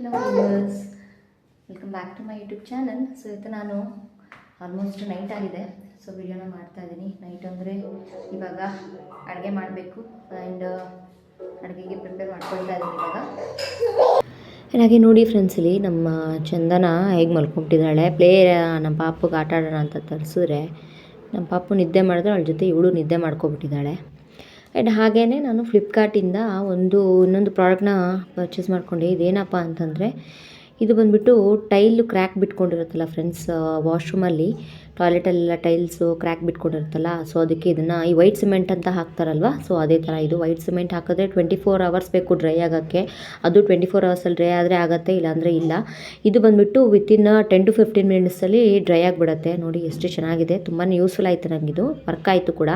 Hello viewers, welcome back to my YouTube channel. So ಇವತ್ತು ನಾನು almost night ಆಗಿದೆ. So ವಿಡಿಯೋನ ಮಾಡ್ತಾ ಇದ್ದೀನಿ. ನೈಟ್ ಅಂದರೆ ಇವಾಗ ಅಡುಗೆ ಮಾಡಬೇಕು ಆ್ಯಂಡ್ ಅಡುಗೆಗೆ ಪ್ರಿಪೇರ್ ಮಾಡ್ಕೊಳ್ತಾ ಇದ್ದೀನಿ ಇವಾಗ. ಹಾಗೆ ನೋಡಿ ಫ್ರೆಂಡ್ಸ್, ಇಲ್ಲಿ ನಮ್ಮ ಚಂದನ ಹೇಗೆ ಮಲ್ಕೊಂಬಿಟ್ಟಿದ್ದಾಳೆ. ನಮ್ಮ ಪಾಪುಗೆ ಆಟ ಆಡೋಣ ಅಂತ ತರಿಸಿದ್ರೆ ನಮ್ಮ ಪಾಪು ನಿದ್ದೆ ಮಾಡಿದ್ರೆ ಅವಳ ಜೊತೆ ಇವಳು ನಿದ್ದೆ ಮಾಡ್ಕೊಬಿಟ್ಟಿದ್ದಾಳೆ. ಆ್ಯಂಡ್ ಹಾಗೆಯೇ ನಾನು ಫ್ಲಿಪ್ಕಾರ್ಟಿಂದ ಇನ್ನೊಂದು ಪ್ರಾಡಕ್ಟ್ನ ಪರ್ಚೇಸ್ ಮಾಡ್ಕೊಂಡೆ. ಇದೇನಪ್ಪ ಅಂತಂದರೆ ಇದು ಬಂದುಬಿಟ್ಟು ಟೈಲು ಕ್ರ್ಯಾಕ್ ಬಿಟ್ಕೊಂಡಿರುತ್ತಲ್ಲ ಫ್ರೆಂಡ್ಸ್, ವಾಶ್ರೂಮಲ್ಲಿ ಟಾಯ್ಲೆಟಲ್ಲೆಲ್ಲ ಟೈಲ್ಸು ಕ್ರ್ಯಾಕ್ ಬಿಟ್ಕೊಂಡಿರುತ್ತಲ್ಲ, ಸೊ ಅದಕ್ಕೆ ಇದನ್ನು ಈ ವೈಟ್ ಸಿಮೆಂಟ್ ಅಂತ ಹಾಕ್ತಾರಲ್ವ, ಸೊ ಅದೇ ಥರ ಇದು ವೈಟ್ ಸಿಮೆಂಟ್ ಹಾಕಿದ್ರೆ 24 ಅವರ್ಸ್ ಬೇಕು ಡ್ರೈ ಆಗೋಕ್ಕೆ. ಅದು 24 ಅವರ್ಸಲ್ಲಿ ಡ್ರೈ ಆದರೆ ಆಗುತ್ತೆ, ಇಲ್ಲಾಂದರೆ ಇಲ್ಲ. ಇದು ಬಂದುಬಿಟ್ಟು ವಿತಿನ್ 10 to 15 ಮಿನಿಟ್ಸಲ್ಲಿ ಡ್ರೈ ಆಗಿಬಿಡುತ್ತೆ. ನೋಡಿ ಎಷ್ಟು ಚೆನ್ನಾಗಿದೆ, ತುಂಬಾ ಯೂಸ್ಫುಲ್ ಆಯಿತು ನನಗಿದು, ವರ್ಕ್ ಆಯಿತು ಕೂಡ.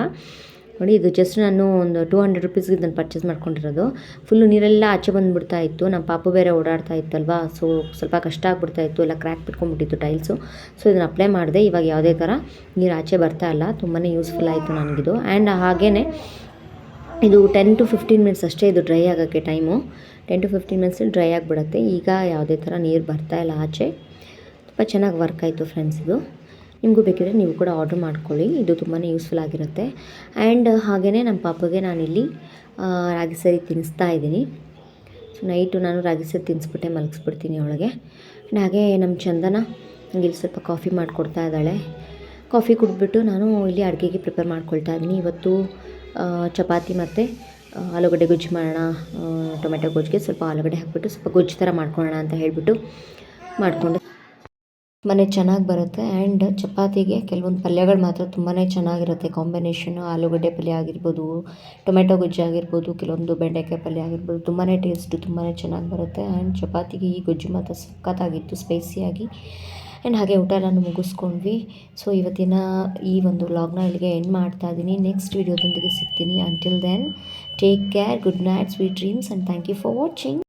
ನೋಡಿ ಇದು ಜಸ್ಟ್ ನಾನು ಒಂದು 200 ರುಪೀಸ್ಗೆ ಇದನ್ನು ಪರ್ಚೇಸ್ ಮಾಡ್ಕೊಂಡಿರೋದು. ಫುಲ್ಲು ನೀರೆಲ್ಲ ಆಚೆ ಬಂದುಬಿಡ್ತಾ ಇತ್ತು, ನಮ್ಮ ಪಾಪು ಬೇರೆ ಓಡಾಡ್ತಾ ಇತ್ತಲ್ವ, ಸೊ ಸ್ವಲ್ಪ ಕಷ್ಟ ಆಗ್ಬಿಡ್ತಾ ಇತ್ತು, ಎಲ್ಲ ಕ್ರ್ಯಾಕ್ ಬಿಟ್ಕೊಂಡ್ಬಿಟ್ಟಿತ್ತು ಟೈಲ್ಸು. ಸೊ ಇದನ್ನು ಅಪ್ಲೈ ಮಾಡಿದೆ. ಇವಾಗ ಯಾವುದೇ ಥರ ನೀರು ಆಚೆ ಬರ್ತಾ ಇಲ್ಲ, ತುಂಬಾ ಯೂಸ್ಫುಲ್ ಆಯಿತು ನನಗಿದು. ಆ್ಯಂಡ್ ಹಾಗೆಯೇ ಇದು 10 to 15 ಮಿನಿಟ್ಸ್ ಅಷ್ಟೇ ಇದು ಡ್ರೈ ಆಗೋಕ್ಕೆ ಟೈಮು. 10 to 15 ಮಿನಿಟ್ಸಲ್ಲಿ ಡ್ರೈ ಆಗಿಬಿಡುತ್ತೆ. ಈಗ ಯಾವುದೇ ಥರ ನೀರು ಬರ್ತಾ ಇಲ್ಲ ಆಚೆ. ತುಂಬ ಚೆನ್ನಾಗಿ ವರ್ಕ್ ಆಯಿತು ಫ್ರೆಂಡ್ಸ್ ಇದು. ನಿಮಗೂ ಬೇಕಿದ್ರೆ ನೀವು ಕೂಡ ಆರ್ಡ್ರ್ ಮಾಡ್ಕೊಳ್ಳಿ, ಇದು ತುಂಬಾ ಯೂಸ್ಫುಲ್ ಆಗಿರುತ್ತೆ. ಆ್ಯಂಡ್ ಹಾಗೆಯೇ ನಮ್ಮ ಪಾಪಗೆ ನಾನಿಲ್ಲಿ ರಾಗಿ ಸರಿ ತಿನ್ನಿಸ್ತಾ ಇದ್ದೀನಿ. ಸೊ ನೈಟು ನಾನು ರಾಗಿ ಸರಿ ತಿನ್ನಿಸ್ಬಿಟ್ಟೆ ಮಲಗಿಸ್ಬಿಡ್ತೀನಿ ಅವಳಿಗೆ. ಆ್ಯಂಡ್ ಹಾಗೆ ನಮ್ಮ ಚಂದನ ನನಗೆ ಇಲ್ಲಿ ಸ್ವಲ್ಪ ಕಾಫಿ ಮಾಡಿಕೊಡ್ತಾ ಇದ್ದಾಳೆ. ಕಾಫಿ ಕುಡಿದ್ಬಿಟ್ಟು ನಾನು ಇಲ್ಲಿ ಅಡುಗೆಗೆ ಪ್ರಿಪೇರ್ ಮಾಡ್ಕೊಳ್ತಾ ಇದ್ದೀನಿ. ಇವತ್ತು ಚಪಾತಿ ಮತ್ತು ಆಲೂಗಡ್ಡೆ ಗೊಜ್ಜು ಮಾಡೋಣ. ಟೊಮೆಟೊ ಗೊಜ್ಜಿಗೆ ಸ್ವಲ್ಪ ಆಲೂಗಡ್ಡೆ ಹಾಕ್ಬಿಟ್ಟು ಸ್ವಲ್ಪ ಗೊಜ್ಜು ಥರ ಮಾಡ್ಕೊಳ್ಳೋಣ ಅಂತ ಹೇಳಿಬಿಟ್ಟು ಮಾಡಿಕೊಂಡೆ. ತುಂಬಾ ಚೆನ್ನಾಗಿ ಬರುತ್ತೆ. ಆ್ಯಂಡ್ ಚಪಾತಿಗೆ ಕೆಲವೊಂದು ಪಲ್ಯಗಳು ಮಾತ್ರ ತುಂಬಾ ಚೆನ್ನಾಗಿರುತ್ತೆ ಕಾಂಬಿನೇಷನ್ನು. ಆಲೂಗಡ್ಡೆ ಪಲ್ಯ ಆಗಿರ್ಬೋದು, ಟೊಮೆಟೊ ಗೊಜ್ಜು ಆಗಿರ್ಬೋದು, ಕೆಲವೊಂದು ಬೆಂಡೆಕಾಯಿ ಪಲ್ಯ ಆಗಿರ್ಬೋದು, ತುಂಬಾ ಟೇಸ್ಟು ತುಂಬಾ ಚೆನ್ನಾಗಿ ಬರುತ್ತೆ. ಆ್ಯಂಡ್ ಚಪಾತಿಗೆ ಈ ಗೊಜ್ಜು ಮಾತ್ರ ಸಖತ್ತಾಗಿತ್ತು, ಸ್ಪೈಸಿಯಾಗಿ. ಆ್ಯಂಡ್ ಹಾಗೆ ಊಟ ಎಲ್ಲ ಮುಗಿಸ್ಕೊಂಡ್ವಿ. ಸೊ ಇವತ್ತಿನ ಈ ಒಂದು ವ್ಲಾಗ್ನ ಇಲ್ಲಿಗೆ ಎಂಡ್ ಮಾಡ್ತಾ ಇದ್ದೀನಿ. ನೆಕ್ಸ್ಟ್ ವೀಡಿಯೋದೊಂದಿಗೆ ಸಿಗ್ತೀನಿ. Until then take care, good night, sweet dreams and thank you for watching.